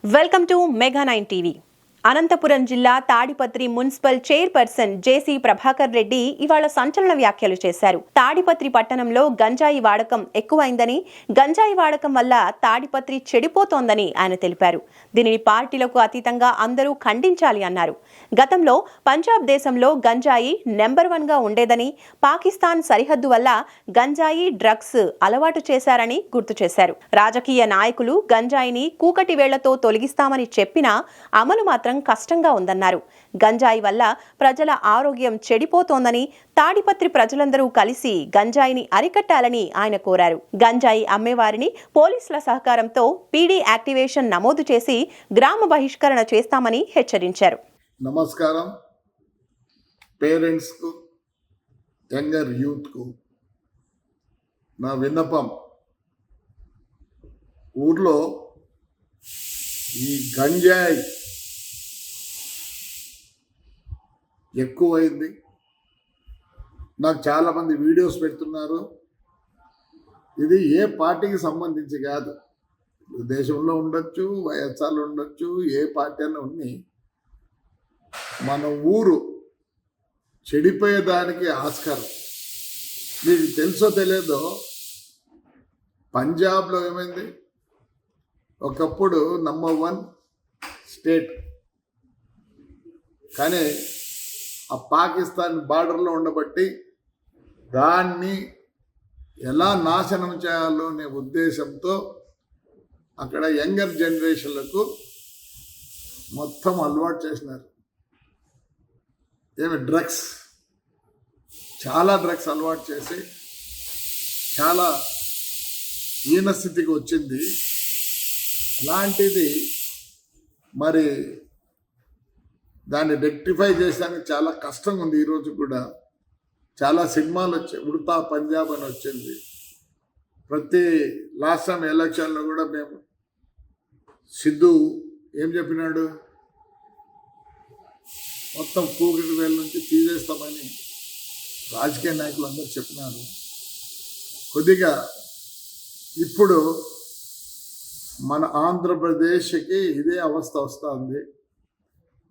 Welcome to Mega 9 TV. Anantapuram జిల్లా Tadipatri municipal chairperson JC Prabhakar Reddy ఇవాళ సంచలన వ్యాఖ్యలు చేశారు. తాడిపత్రి పట్టణంలో గంజాయి వాడకం ఎక్కువైందని, గంజాయి వాడకం వల్ల తాడిపత్రి చెడిపోతోందని ఆయన తెలిపారు. దీనిని పార్టీలకు అతీతంగా అందరూ ఖండించాలి అన్నారు. గతంలో పంజాబ్ దేశంలో గంజాయి నెంబర్ 1 గా ఉండేదని, పాకిస్తాన్ సరిహద్దు వల్ల గంజాయి డ్రగ్స్ అలవాటు చేశారని గుర్తు చేశారు. రాజకీయ నాయకులు గంజాయిని కూకటి వేళ్లతో తొలగిస్తామని చెప్పినా అమలు మాత్రం కష్టంగా ఉందన్నారు. గంజాయి వల్ల ప్రజల ఆరోగ్యం చెడిపోతోందని, తాడిపత్రి ప్రజలందరూ కలిసి గంజాయిని అరికట్టాలని ఆయన కోరారు. గంజాయి అమ్మేవారిని పోలీసుల సహకారంతో పీడీ యాక్టివేషన్ నమోదు చేసి గ్రామ బహిష్కరణ చేస్తామని హెచ్చరించారు. నమస్కారం. పేరెంట్స్కు, యంగర్ యూత్కు నా విన్నపం, ఊర్లో ఈ గంజాయి ఎక్కువైంది. నాకు చాలామంది వీడియోస్ పెడుతున్నారు. ఇది ఏ పార్టీకి సంబంధించి కాదు, దేశంలో ఉండొచ్చు, వైఎస్ఆర్లో ఉండొచ్చు, ఏ పార్టీ అయినా ఉన్నాయి. మన ఊరు చెడిపోయేదానికి ఆస్కారం. మీకు తెలుసో తెలియదో, పంజాబ్లో ఏమైంది, ఒకప్పుడు నంబర్ 1 స్టేట్, కానీ ఆ పాకిస్తాన్ బార్డర్లో ఉండబట్టి దాన్ని ఎలా నాశనం చేయాలో అనే ఉద్దేశంతో అక్కడ యంగర్ జనరేషన్లకు మొత్తం అలవాటు చేసినారు. డ్రగ్స్, చాలా డ్రగ్స్ అలవాటు చేసి చాలా హీనస్థితికి వచ్చింది. అలాంటిది మరి దాన్ని రెక్టిఫై చేసడానికి చాలా కష్టంగా ఉంది. ఈరోజు కూడా చాలా సినిమాలు వచ్చాయి. ఉడతా పంజాబ్ అని వచ్చింది. ప్రతి లాస్ట్ టైం ఎలక్షన్లో కూడా మేము సిద్ధు ఏం చెప్పినాడు, మొత్తం కూకటి వేల నుంచి తీసేస్తామని రాజకీయ నాయకులు అందరూ చెప్పినారు. కొద్దిగా ఇప్పుడు మన ఆంధ్రప్రదేశ్కి ఇదే అవస్థ వస్తుంది.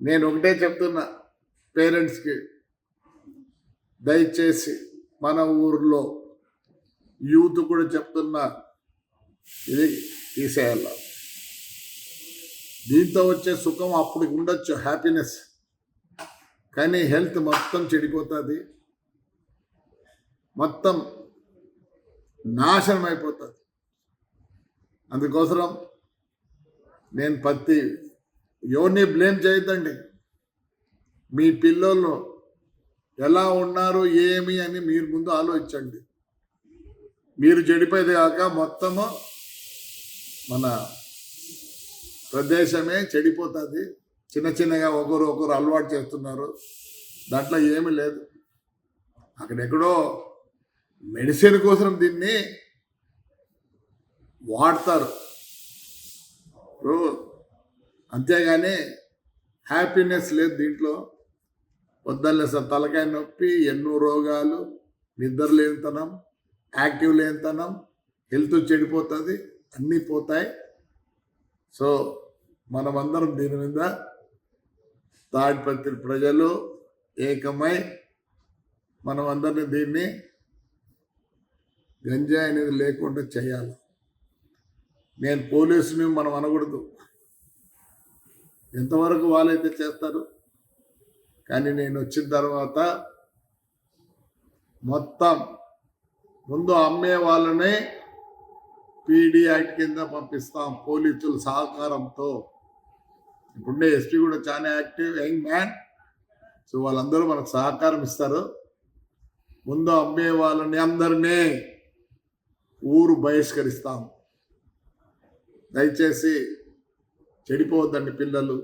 నేను ఒకటే చెప్తున్నా పేరెంట్స్కి, దయచేసి మన ఊర్లో యూత్ కూడా చెప్తున్నా, ఇది తీసేయాల. దీంతో వచ్చే సుఖం అప్పుడు ఉండొచ్చు, హ్యాపీనెస్, కానీ హెల్త్ మొత్తం చెడిపోతుంది, మొత్తం నాశనం అయిపోతుంది. అందుకోసం నేను ఎవరిని బ్లేమ్ చేయొద్దండి. మీ పిల్లలు ఎలా ఉన్నారు ఏమి అని మీరు ముందు ఆలోచించండి. మీరు చెడిపోయేది కాక మొత్తము మన ప్రదేశమే చెడిపోతుంది. చిన్న చిన్నగా ఒకరు అలవాటు చేస్తున్నారు, దాంట్లో ఏమీ లేదు. అక్కడెక్కడో మెడిసిన్ కోసం దీన్ని వాడతారు, అంతేగాని హ్యాపీనెస్ లేదు దీంట్లో. పొద్దున్నే తలకాయ నొప్పి, ఎన్నో రోగాలు, నిద్ర లేనితనం, యాక్టివ్ లేనితనం, హెల్త్ చెడిపోతుంది, అన్నీ పోతాయి. సో మనమందరం దీని మీద, తాడిపత్రి ప్రజలు ఏకమై మనమందరినీ దీన్ని గంజాయి అనేది లేకుండా చేయాలి. నేను పోలీసుని మనం అనకూడదు, ఎంతవరకు వాళ్ళైతే చేస్తారు. కానీ నేను వచ్చిన తర్వాత మొత్తం ముందు అమ్మే వాళ్ళనే పీడీ యాక్ట్ కింద పంపిస్తాం పోలీసుల సహకారంతో. ఇప్పుడుండే ఎస్పీ కూడా చాలా యాక్టివ్, యంగ్ మ్యాన్. సో వాళ్ళందరూ మనకు సహకారం ఇస్తారు. ముందు అమ్మే వాళ్ళని అందరినీ ఊరు బహిష్కరిస్తాం. దయచేసి చెడిపోవద్దండి పిల్లలు.